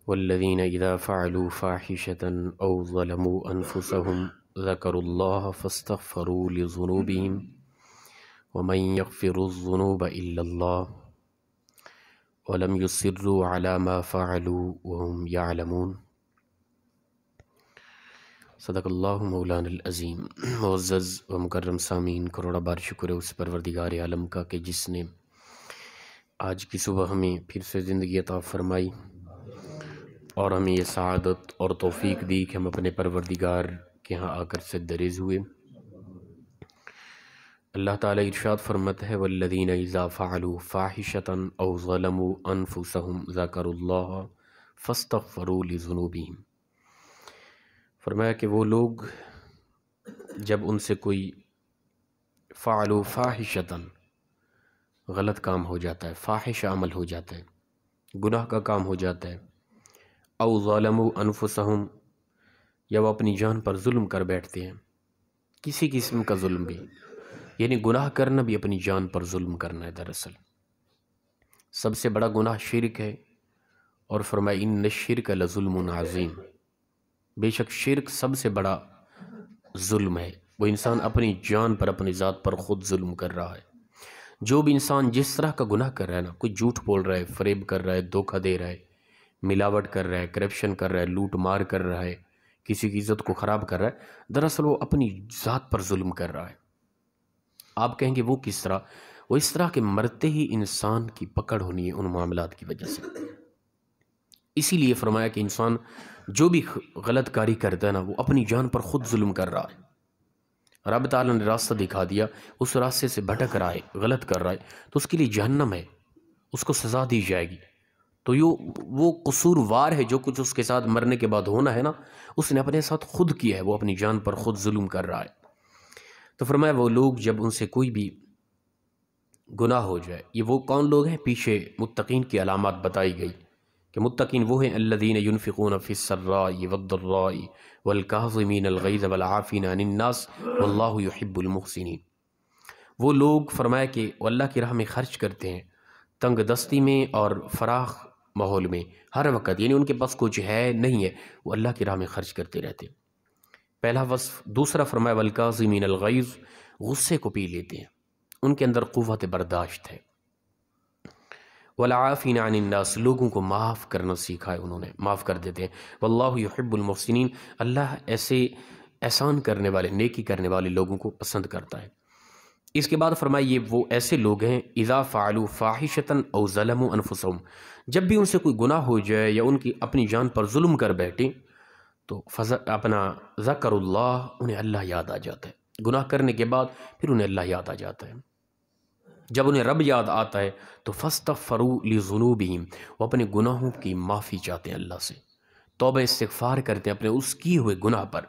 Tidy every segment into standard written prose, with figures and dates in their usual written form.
والذین اذا فعلوا فاحشة او ظلموا انفسهم ذکروا اللہ فاستغفروا لذنوبهم ومن يغفر الذنوب الا اللہ ولم يصروا على ما فعلوا وهم يعلمون۔ صدق اللہ مولانا العظیم۔ معزز و مکرم سامعین، کروڑا بار شکر ہے اس پروردگار عالم کا کہ جس نے آج کی صبح ہمیں پھر سے زندگی عطا فرمائی اور ہمیں یہ سعادت اور توفیق دی کہ ہم اپنے پروردگار کے ہاں آ کر سے درز ہوئے۔ اللہ تعالیٰ ارشاد فرماتا ہے والذین اذا فعلوا فاحشة او ظلموا انفسهم ذکروا اللہ فاستغفروا لذنوبهم۔ فرمایا کہ وہ لوگ جب ان سے کوئی فعلوا فاحشة غلط کام ہو جاتا ہے، فاحش عمل ہو جاتا ہے، گناہ کا کام ہو جاتا ہے، او ظلموا انفسهم یا وہ اپنی جان پر ظلم کر بیٹھتے ہیں، کسی قسم کا ظلم بھی، یعنی گناہ کرنا بھی اپنی جان پر ظلم کرنا ہے۔ دراصل سب سے بڑا گناہ شرک ہے، اور فرمایا ان الشرک لظلم عظیم، بے شک شرک سب سے بڑا ظلم ہے۔ وہ انسان اپنی جان پر، اپنی ذات پر خود ظلم کر رہا ہے۔ جو بھی انسان جس طرح کا گناہ کر رہا ہے نا، کوئی جھوٹ بول رہا ہے، فریب کر رہا ہے، دھوکہ دے رہا ہے، ملاوٹ کر رہا ہے، کرپشن کر رہا ہے، لوٹ مار کر رہا ہے، کسی کی عزت کو خراب کر رہا ہے، دراصل وہ اپنی ذات پر ظلم کر رہا ہے۔ آپ کہیں گے وہ کس طرح؟ وہ اس طرح کہ مرتے ہی انسان کی پکڑ ہونی ہے ان معاملات کی وجہ سے۔ اسی لیے فرمایا کہ انسان جو بھی غلط کاری کرتا ہے نا، وہ اپنی جان پر خود ظلم کر رہا ہے۔ رب تعالیٰ نے راستہ دکھا دیا، اس راستے سے بھٹک رہا ہے، غلط کر رہا ہے، تو اس کے لیے جہنم ہے، اس کو سزا دی جائے گی۔ تو وہ قصوروار ہے، جو کچھ اس کے ساتھ مرنے کے بعد ہونا ہے نا، اس نے اپنے ساتھ خود کیا ہے، وہ اپنی جان پر خود ظلم کر رہا ہے۔ تو فرمایا وہ لوگ جب ان سے کوئی بھی گناہ ہو جائے، یہ وہ کون لوگ ہیں؟ پیچھے متقین کی علامات بتائی گئی کہ متقین وہ ہیں الذین ينفقون فی السراء والضراء والکاظمین الغیظ والعافین عن الناس واللہ یحب المحسنین۔ وہ لوگ فرمایا کہ وہ اللہ کی راہ میں خرچ کرتے ہیں، تنگ دستی میں اور فراخ ماحول میں، ہر وقت، یعنی ان کے پاس کچھ ہے نہیں ہے، وہ اللہ کی راہ میں خرچ کرتے رہتے ہیں۔ پہلا وصف۔ دوسرا فرمایا والکاظمین الغیظ، غصے کو پی لیتے ہیں، ان کے اندر قوت برداشت ہے۔ والعافین عن الناس، لوگوں کو معاف کرنا سیکھا ہے انہوں نے، معاف کر دیتے ہیں۔ واللہ یحب المحسنین، اللہ ایسے احسان کرنے والے، نیکی کرنے والے لوگوں کو پسند کرتا ہے۔ اس کے بعد فرمایا یہ وہ ایسے لوگ ہیں اذا فعلوا فاحشة او ظلموا انفسهم، جب بھی ان سے کوئی گناہ ہو جائے یا ان کی اپنی جان پر ظلم کر بیٹھیں تو اپنا ذکر اللہ، انہیں اللہ یاد آ جاتا ہے۔ گناہ کرنے کے بعد پھر انہیں اللہ یاد آ جاتا ہے۔ جب انہیں رب یاد آتا ہے تو فاستغفروا لذنوبہم، وہ اپنے گناہوں کی معافی چاہتے ہیں اللہ سے، توبہ استغفار کرتے ہیں اپنے اس کیے ہوئے گناہ پر۔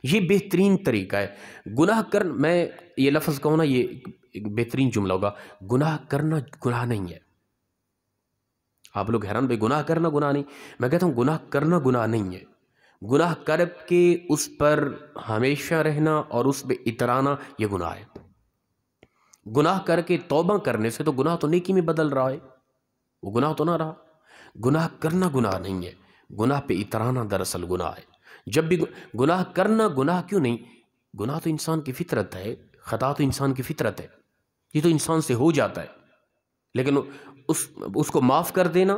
یہ بہترین طریقہ ہے گناہ کرنا۔ میں یہ لفظ کہوں نا، یہ ایک بہترین جملہ ہوگا، گناہ کرنا گناہ نہیں ہے۔ آپ لوگ حیران، بھائی گناہ کرنا گناہ نہیں؟ میں کہتا ہوں گناہ کرنا گناہ نہیں ہے، گناہ کر کے اس پر ہمیشہ رہنا اور اس پہ اترانا، یہ گناہ ہے۔ گناہ کر کے توبہ کرنے سے تو گناہ تو نیکی میں بدل رہا ہے، وہ گناہ تو نہ رہا۔ گناہ کرنا گناہ نہیں ہے، گناہ پہ اترانا دراصل گناہ ہے۔ جب بھی گناہ کرنا گناہ کیوں نہیں؟ گناہ تو انسان کی فطرت ہے، خطا تو انسان کی فطرت ہے، یہ تو انسان سے ہو جاتا ہے، لیکن اس کو معاف کر دینا،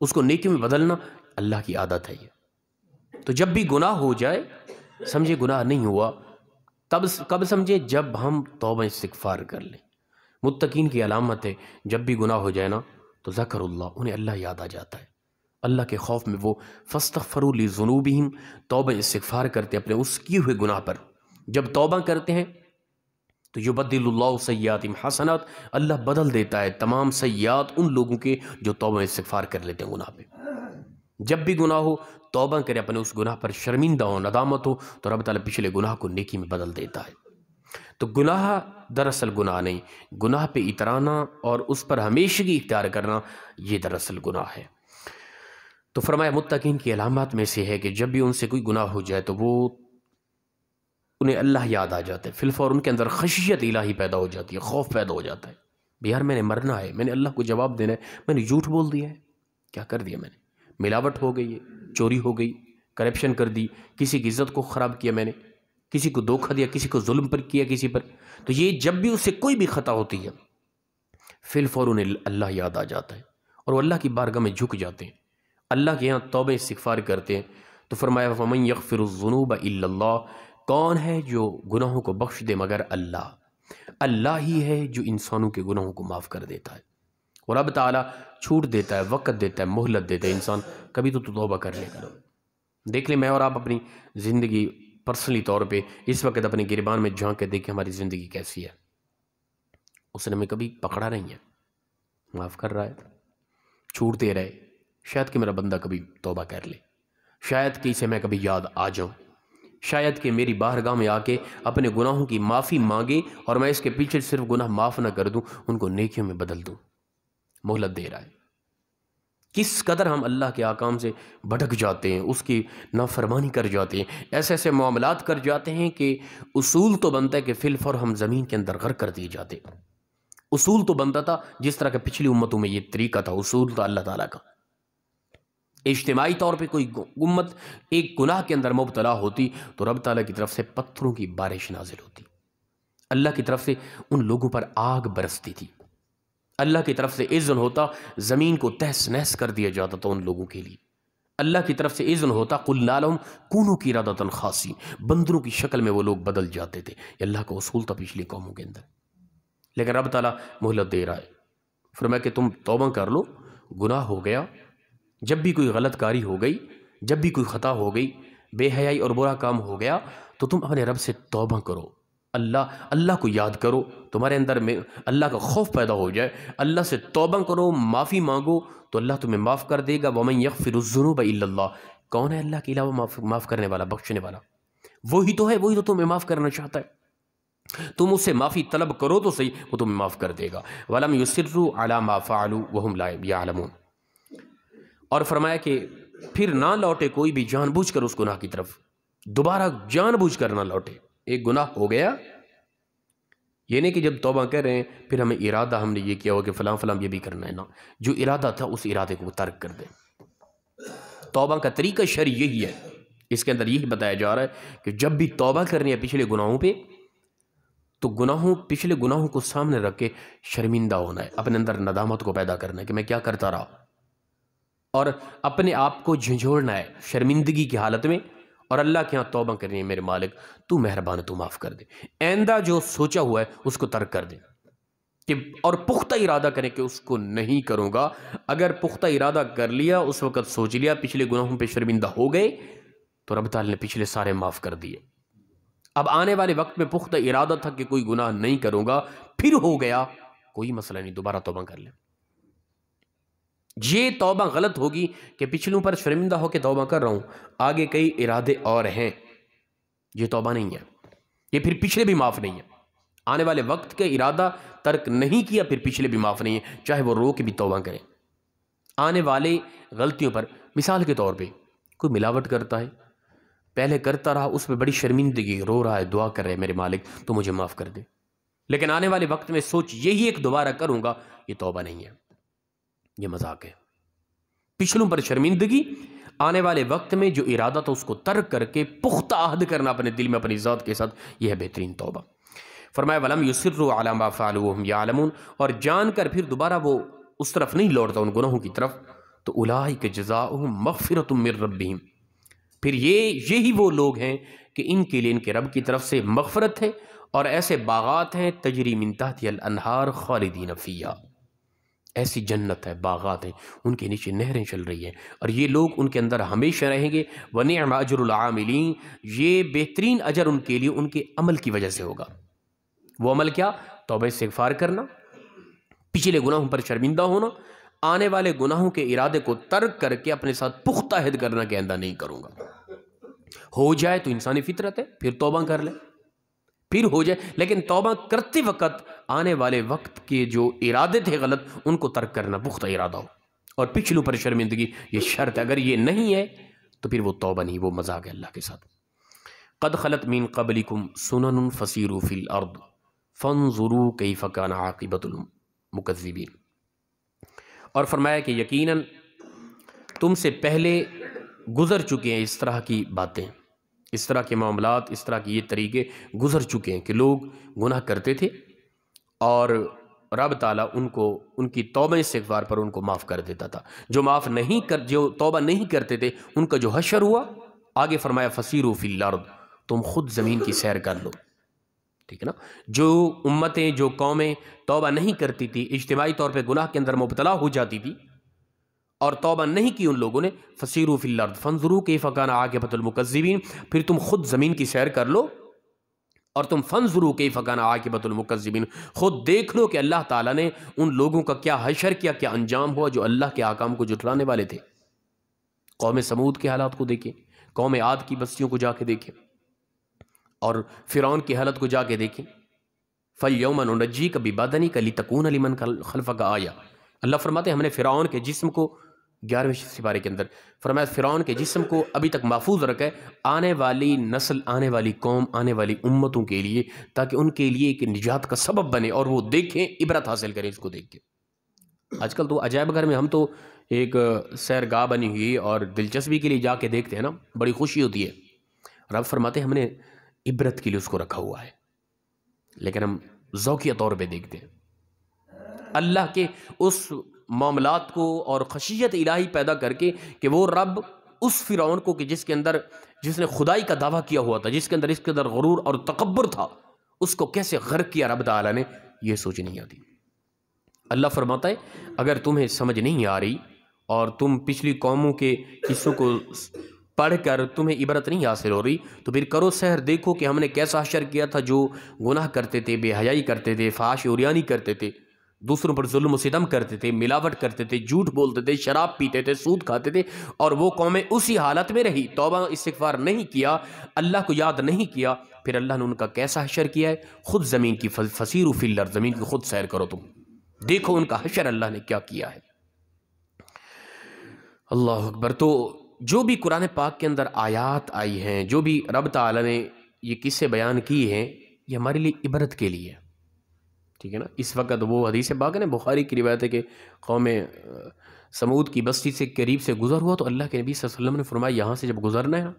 اس کو نیکی میں بدلنا اللہ کی عادت ہے۔ یہ تو جب بھی گناہ ہو جائے سمجھے گناہ نہیں ہوا، تب کب سمجھے؟ جب ہم توبہ استغفار کر لیں۔ متقین کی علامت ہے جب بھی گناہ ہو جائے نا تو ذکر اللہ، انہیں اللہ یاد آ جاتا ہے۔ اللہ کے خوف میں وہ فاستغفروا لذنوبہم، توبہ استغفار کرتے ہیں اپنے اس کیے ہوئے گناہ پر۔ جب توبہ کرتے ہیں تو یبدل اللہ سیئاتہم حسنات، اللہ بدل دیتا ہے تمام سیئات ان لوگوں کے جو توبہ استغفار کر لیتے ہیں گناہ پہ۔ جب بھی گناہ ہو توبہ کرے، اپنے اس گناہ پر شرمندہ ہو، ندامت ہو، تو رب تعالیٰ پچھلے گناہ کو نیکی میں بدل دیتا ہے۔ تو گناہ دراصل گناہ نہیں، گناہ پہ اترانا اور اس پر ہمیشگی اختیار کرنا، یہ دراصل گناہ ہے۔ تو فرمایا متقین کی علامات میں سے ہے کہ جب بھی ان سے کوئی گناہ ہو جائے تو وہ انہیں اللہ یاد آ جاتا ہے، فی الفور ان کے اندر خشیت الہی پیدا ہو جاتی ہے، خوف پیدا ہو جاتا ہے۔ یار میں نے مرنا ہے، میں نے اللہ کو جواب دینا ہے، میں نے جھوٹ بول دیا ہے، کیا کر دیا میں نے؟ ملاوٹ ہو گئی ہے، چوری ہو گئی، کرپشن کر دی، کسی کی عزت کو خراب کیا میں نے، کسی کو دھوکہ دیا، کسی کو ظلم پر کیا کسی پر، تو یہ جب بھی اس سے کوئی بھی خطا ہوتی ہے فی الفور انہیں اللہ یاد آ جاتا ہے اور وہ اللہ کی بارگاہ میں جھک جاتے ہیں، اللہ کے یہاں توبہ استغفار کرتے ہیں۔ تو فرمایا فَمَن يَغْفِرُ الذُّنُوبَ إِلَّا اللَّهُ، کون ہے جو گناہوں کو بخش دے مگر اللہ، اللہ ہی ہے جو انسانوں کے گناہوں کو معاف کر دیتا ہے، اور رب تعالیٰ چھوٹ دیتا ہے، وقت دیتا ہے، مہلت دیتا ہے، انسان کبھی تو توبہ کر لے گا۔ دیکھ لیں میں اور آپ اپنی زندگی پرسنلی طور پہ اس وقت اپنے گریبان میں جھانک کے دیکھیں ہماری زندگی کیسی ہے، اس نے ہمیں کبھی پکڑا نہیں ہے، معاف کر رہا ہے، چھوٹ دے رہے، شاید کہ میرا بندہ کبھی توبہ کر لے، شاید کہ اسے میں کبھی یاد آ جاؤں، شاید کہ میری بارگاہ میں آ کے اپنے گناہوں کی معافی مانگے اور میں اس کے پیچھے صرف گناہ معاف نہ کر دوں، ان کو نیکیوں میں بدل دوں۔ مہلت دے رہا ہے۔ کس قدر ہم اللہ کے احکام سے بھٹک جاتے ہیں، اس کی نافرمانی کر جاتے ہیں، ایسے ایسے معاملات کر جاتے ہیں کہ اصول تو بنتا ہے کہ فی الفور ہم زمین کے اندر غرق کر دیے جاتے۔ اصول تو بنتا تھا جس طرح کہ پچھلی امتوں میں یہ طریقہ تھا، اصول تھا اللہ تعالیٰ کا۔ اجتماعی طور پہ کوئی امت ایک گناہ کے اندر مبتلا ہوتی تو رب تعالیٰ کی طرف سے پتھروں کی بارش نازل ہوتی، اللہ کی طرف سے ان لوگوں پر آگ برستی تھی، اللہ کی طرف سے اذن ہوتا زمین کو تہس نہس کر دیا جاتا تھا ان لوگوں کے لیے، اللہ کی طرف سے اذن ہوتا قُلْنَا لَهُمْ كُونُوا قِرَدَةً خَاسِئِينَ، بندروں کی شکل میں وہ لوگ بدل جاتے تھے۔ یہ اللہ کا اصول تھا پچھلی قوموں کے اندر، لیکن رب تعالیٰ مہلت دے رہا ہے، فرمایا کہ تم توبہ کر لو، گناہ ہو گیا، جب بھی کوئی غلط کاری ہو گئی، جب بھی کوئی خطا ہو گئی، بے حیائی اور برا کام ہو گیا تو تم اپنے رب سے توبہ کرو، اللہ کو یاد کرو، تمہارے اندر میں اللہ کا خوف پیدا ہو جائے، اللہ سے توبہ کرو، معافی مانگو تو اللہ تمہیں معاف کر دے گا۔ وَمَن يَغْفِرُ الذُّنُوبَ إِلَّا اللَّهُ، کون ہے اللہ کے علاوہ معاف کرنے والا، بخشنے والا؟ وہی تو ہے، وہی تو تمہیں معاف کرنا چاہتا ہے، تم اس سے معافی طلب کرو تو صحیح، وہ تمہیں معاف کر دے گا۔ وَلَمْ يُصِرُّوا عَلَى مَا فَعَلُوا وَهُمْ لَا يَعْلَمُونَ، اور فرمایا کہ پھر نہ لوٹے کوئی بھی جان بوجھ کر اس گناہ کی طرف، دوبارہ جان بوجھ کر نہ لوٹے۔ ایک گناہ ہو گیا، یہ نہیں کہ جب توبہ کر رہے ہیں پھر ہمیں ارادہ ہم نے یہ کیا ہو کہ فلاں فلاں یہ بھی کرنا ہے، نا، جو ارادہ تھا اس ارادے کو ترک کر دیں۔ توبہ کا طریقہ شرعی یہی ہے، اس کے اندر یہی بتایا جا رہا ہے کہ جب بھی توبہ کرنی ہے پچھلے گناہوں پہ تو پچھلے گناہوں کو سامنے رکھ کے شرمندہ ہونا ہے، اپنے اندر ندامت کو پیدا کرنا ہے کہ میں کیا کرتا رہا، اور اپنے آپ کو جھنجھوڑنا ہے شرمندگی کی حالت میں، اور اللہ کے ہاں توبہ کرنی ہے، میرے مالک تو مہربان، تو معاف کر دے، آئندہ جو سوچا ہوا ہے اس کو ترک کر دے، اور پختہ ارادہ کریں کہ اس کو نہیں کروں گا۔ اگر پختہ ارادہ کر لیا، اس وقت سوچ لیا، پچھلے گناہوں پہ شرمندہ ہو گئے تو رب تعالیٰ نے پچھلے سارے معاف کر دیے۔ اب آنے والے وقت میں پختہ ارادہ تھا کہ کوئی گناہ نہیں کروں گا، پھر ہو گیا، کوئی مسئلہ نہیں، دوبارہ توبہ کر لیں۔ یہ توبہ غلط ہوگی کہ پچھلوں پر شرمندہ ہو کے توبہ کر رہا ہوں، آگے کئی ارادے اور ہیں، یہ توبہ نہیں ہے، یہ پھر پچھلے بھی معاف نہیں ہے۔ آنے والے وقت کے ارادہ ترک نہیں کیا پھر پچھلے بھی معاف نہیں ہے، چاہے وہ رو کے بھی توبہ کریں۔ آنے والے غلطیوں پر مثال کے طور پہ کوئی ملاوٹ کرتا ہے، پہلے کرتا رہا، اس میں بڑی شرمندگی، رو رہا ہے، دعا کر رہے میرے مالک تو مجھے معاف کر دے، لیکن آنے والے وقت میں سوچ یہی ایک دوبارہ کروں گا، یہ توبہ نہیں ہے، یہ مذاق ہے۔ پچھلوں پر شرمندگی، آنے والے وقت میں جو ارادہ تھا اس کو ترک کر کے پختہ عہد کرنا اپنے دل میں اپنی ذات کے ساتھ، یہ ہے بہترین توبہ۔ فرمایا وَلَمْ يُصِرُّوا عَلَى مَا فَعَلُوا وَهُمْ يَعْلَمُونَ، اور جان کر پھر دوبارہ وہ اس طرف نہیں لوٹتا ان گناہوں کی طرف، تو اولئک جزاؤہم مغفرۃ من ربہم، پھر یہی وہ لوگ ہیں کہ ان کے لیے ان کے رب کی طرف سے مغفرت ہے، اور ایسے باغات ہیں تجری من تحتها الانہار خالدین فیہا، ایسی جنت ہے، باغات ہیں، ان کے نیچے نہریں چل رہی ہیں، اور یہ لوگ ان کے اندر ہمیشہ رہیں گے۔ وَنِعْمَ أَجْرُ الْعَامِلِينَ، یہ بہترین اجر ان کے لیے ان کے عمل کی وجہ سے ہوگا۔ وہ عمل کیا؟ توبہ استغفار کرنا، پچھلے گناہوں پر شرمندہ ہونا، آنے والے گناہوں کے ارادے کو ترک کر کے اپنے ساتھ پختہ عہد کرنا کہ آئندہ نہیں کروں گا۔ ہو جائے تو انسانی فطرت ہے، پھر توبہ کر لے، پھر ہو جائے، لیکن توبہ کرتے وقت آنے والے وقت کے جو ارادے تھے غلط ان کو ترک کرنا، پختہ ارادہ ہو، اور پچھلوں پر شرمندگی، یہ شرط ہے، اگر یہ نہیں ہے تو پھر وہ توبہ نہیں، وہ مذاق ہے اللہ کے ساتھ۔ قد خلت من قبلکم سنن فسیروا فی الارض فانظروا کیف کان عاقبۃ المکذبین، اور فرمایا کہ یقیناً تم سے پہلے گزر چکے ہیں اس طرح کی باتیں، اس طرح کے معاملات، اس طرح کے یہ طریقے گزر چکے ہیں کہ لوگ گناہ کرتے تھے اور رب تعالیٰ ان کی توبہ استغفار پر ان کو معاف کر دیتا تھا۔ جو توبہ نہیں کرتے تھے ان کا جو حشر ہوا، آگے فرمایا فسیروا فی الارض، تم خود زمین کی سیر کر لو، ٹھیک ہے نا۔ جو امتیں، جو قومیں توبہ نہیں کرتی تھی، اجتماعی طور پہ گناہ کے اندر مبتلا ہو جاتی تھی اور توبہ نہیں کی ان لوگوں نے، فسیروا فی الارض فانظروا کیف کان عاقبۃ المکذبین، پھر تم خود زمین کی سیر کر لو اور تم فانظروا کیف کان عاقبۃ المکذبین، خود دیکھ لو کہ اللہ تعالیٰ نے ان لوگوں کا کیا حشر کیا، کیا انجام ہوا جو اللہ کے احکام کو جھٹلانے والے تھے۔ قوم سمود کے حالات کو دیکھیں، قوم عاد کی بستیوں کو جا کے دیکھیں اور فرعون کی حالت کو جا کے دیکھیں۔ فَالْيَوْمَ نُنَجِّيكَ بِبَدَنِكَ لِتَكُونَ لِمَنْ خَلْفَكَ آیَةً، اللہ فرماتے ہیں ہم نے فرعون کے جسم کو 11ویں سپارے کے اندر فرمایا فرعون کے جسم کو ابھی تک محفوظ رکھا ہے آنے والی نسل، آنے والی قوم، آنے والی امتوں کے لیے، تاکہ ان کے لیے ایک نجات کا سبب بنے اور وہ دیکھیں، عبرت حاصل کریں اس کو دیکھ کے۔ آج کل تو عجائب گھر میں ہم تو ایک سیرگاہ بنی ہوئی اور دلچسپی کے لیے جا کے دیکھتے ہیں نا، بڑی خوشی ہوتی ہے۔ رب فرماتے ہیں ہم نے عبرت کے لیے اس کو رکھا ہوا ہے، لیکن ہم ذوقیہ طور پہ دیکھتے ہیں اللہ کے اس معاملات کو اور خشیت الہی پیدا کر کے کہ وہ رب اس فرعون کو کہ جس نے خدائی کا دعویٰ کیا ہوا تھا، جس کے اندر اس کے اندر غرور اور تکبر تھا، اس کو کیسے غرق کیا رب تعالیٰ نے، یہ سوچ نہیں آتی۔ اللہ فرماتا ہے اگر تمہیں سمجھ نہیں آ رہی اور تم پچھلی قوموں کے قصوں کو پڑھ کر تمہیں عبرت نہیں حاصل ہو رہی، تو پھر کرو سحر، دیکھو کہ ہم نے کیسا حشر کیا تھا جو گناہ کرتے تھے، بے حیائی کرتے تھے، فحش عریانی کرتے تھے، دوسروں پر ظلم و ستم کرتے تھے، ملاوٹ کرتے تھے، جھوٹ بولتے تھے، شراب پیتے تھے، سود کھاتے تھے، اور وہ قومیں اسی حالت میں رہی، توبہ استغفار نہیں کیا، اللہ کو یاد نہیں کیا، پھر اللہ نے ان کا کیسا حشر کیا ہے۔ خود زمین کی فسیروا فی الارض، زمین کی خود سیر کرو، تم دیکھو ان کا حشر اللہ نے کیا کیا ہے۔ اللہ اکبر۔ تو جو بھی قرآن پاک کے اندر آیات آئی ہیں، جو بھی رب تعالیٰ نے یہ قصے بیان کی ہیں، یہ ہمارے لیے عبرت کے لیے، ٹھیک ہے نا۔ اس وقت وہ حدیث پاک ہے نا، بخاری کی روایت ہے کہ قوم سمود کی بستی سے قریب سے گزر ہوا تو اللہ کے نبی صلی اللہ علیہ وسلم نے فرمایا یہاں سے جب گزرنا ہے نا،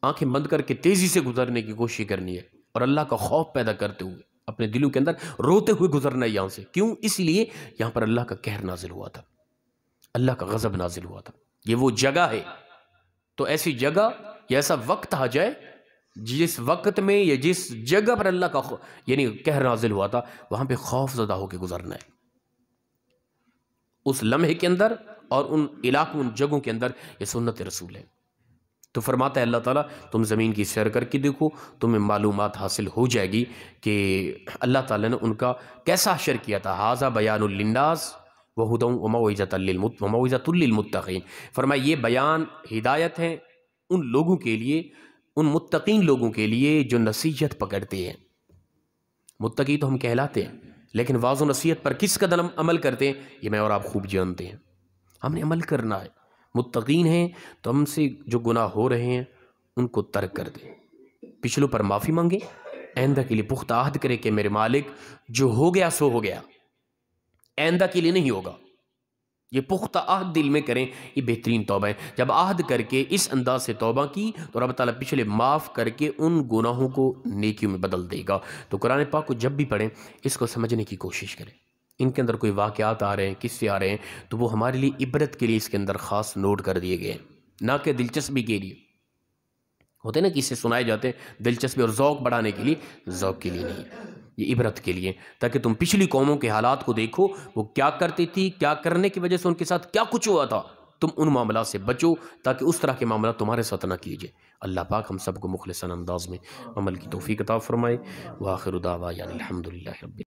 آنکھیں بند کر کے تیزی سے گزرنے کی کوشش کرنی ہے اور اللہ کا خوف پیدا کرتے ہوئے اپنے دلوں کے اندر روتے ہوئے گزرنا ہے یہاں سے۔ کیوں؟ اس لیے یہاں پر اللہ کا قہر نازل ہوا تھا، اللہ کا غضب نازل ہوا تھا، یہ وہ جگہ ہے۔ تو ایسی جگہ یا ایسا وقت آ جائے جس وقت میں یا جس جگہ پر اللہ کا یعنی قہر نازل ہوا تھا، وہاں پہ خوف زدہ ہو کے گزرنا ہے اس لمحے کے اندر، اور ان علاقوں، ان جگہوں کے اندر یہ سنت رسول ہے۔ تو فرماتا ہے اللہ تعالیٰ تم زمین کی سیر کر کے دیکھو، تمہیں معلومات حاصل ہو جائے گی کہ اللہ تعالیٰ نے ان کا کیسا حشر کیا تھا۔ ھذا بیان للناس وہدی وموعظۃ للمتقین، فرمایا یہ بیان ہدایت ہے ان لوگوں کے لیے، ان متقین لوگوں کے لیے جو نصیحت پکڑتے ہیں۔ متقی تو ہم کہلاتے ہیں، لیکن واعظ و نصیحت پر کس قدر عمل کرتے ہیں یہ میں اور آپ خوب جانتے ہیں۔ ہم نے عمل کرنا ہے، متقین ہیں تو ہم سے جو گناہ ہو رہے ہیں ان کو ترک کر دیں، پچھلوں پر معافی مانگیں، آئندہ کے لیے پختہ عہد کریں کہ میرے مالک جو ہو گیا سو ہو گیا، آئندہ کے لیے نہیں ہوگا۔ یہ پختہ عہد دل میں کریں، یہ بہترین توبہ ہے۔ جب عہد کر کے اس انداز سے توبہ کی تو رب تعالیٰ پچھلے معاف کر کے ان گناہوں کو نیکیوں میں بدل دے گا۔ تو قرآن پاک کو جب بھی پڑھیں اس کو سمجھنے کی کوشش کریں، ان کے اندر کوئی واقعات آ رہے ہیں، قصے آ رہے ہیں تو وہ ہمارے لیے عبرت کے لیے اس کے اندر خاص نوٹ کر دیے گئے ہیں، نہ کہ دلچسپی کے لیے۔ ہوتے نا قصے سنائے جاتے ہیں دلچسپی اور ذوق بڑھانے کے لیے، ذوق کے لیے نہیں، یہ عبرت کے لیے، تاکہ تم پچھلی قوموں کے حالات کو دیکھو، وہ کیا کرتی تھی، کیا کرنے کی وجہ سے ان کے ساتھ کیا کچھ ہوا تھا، تم ان معاملات سے بچو تاکہ اس طرح کے معاملات تمہارے ساتھ نہ کیجئے۔ اللہ پاک ہم سب کو مخلصانہ انداز میں عمل کی توفیق عطا فرمائے۔ وآخر دعوانا الحمدللہ رب